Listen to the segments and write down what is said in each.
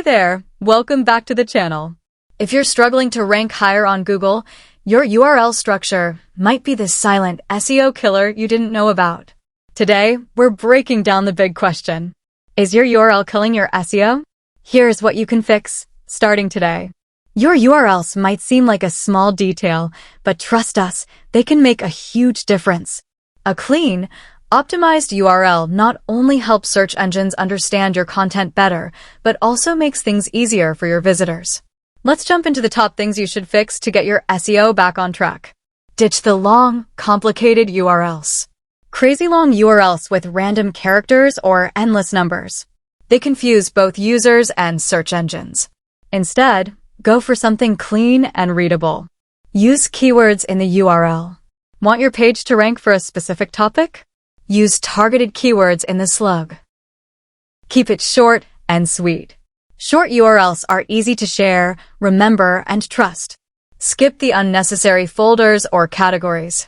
there, welcome back to the channel. If you're struggling to rank higher on Google, your URL structure might be the silent SEO killer you didn't know about. Today, we're breaking down the big question. Is your URL killing your SEO? Here's what you can fix, starting today. Your URLs might seem like a small detail, but trust us, they can make a huge difference. A clean, optimized URL not only helps search engines understand your content better, but also makes things easier for your visitors. Let's jump into the top things you should fix to get your SEO back on track. Ditch the long, complicated URLs. Crazy long URLs with random characters or endless numbers. They confuse both users and search engines. Instead, go for something clean and readable. Use keywords in the URL. Want your page to rank for a specific topic? Use targeted keywords in the slug. Keep it short and sweet. Short URLs are easy to share, remember, and trust. Skip the unnecessary folders or categories.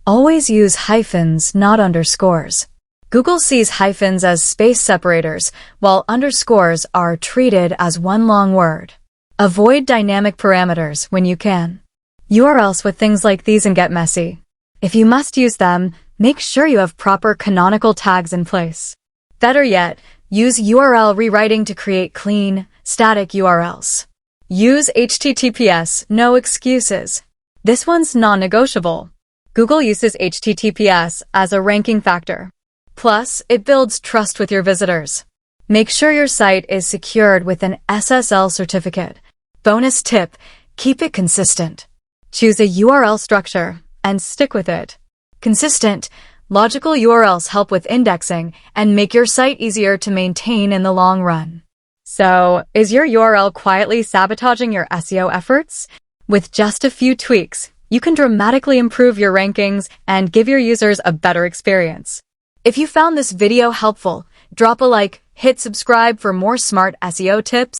Always use hyphens, not underscores. Google sees hyphens as space separators, while underscores are treated as one long word. Avoid dynamic parameters when you can. URLs with things like these can get messy. If you must use them, make sure you have proper canonical tags in place. Better yet, use URL rewriting to create clean, static URLs. Use HTTPS, no excuses. This one's non-negotiable. Google uses HTTPS as a ranking factor. Plus, it builds trust with your visitors. Make sure your site is secured with an SSL certificate. Bonus tip, keep it consistent. Choose a URL structure and stick with it. Consistent, logical URLs help with indexing and make your site easier to maintain in the long run. So, is your URL quietly sabotaging your SEO efforts? With just a few tweaks, you can dramatically improve your rankings and give your users a better experience. If you found this video helpful, drop a like, hit subscribe for more smart SEO tips,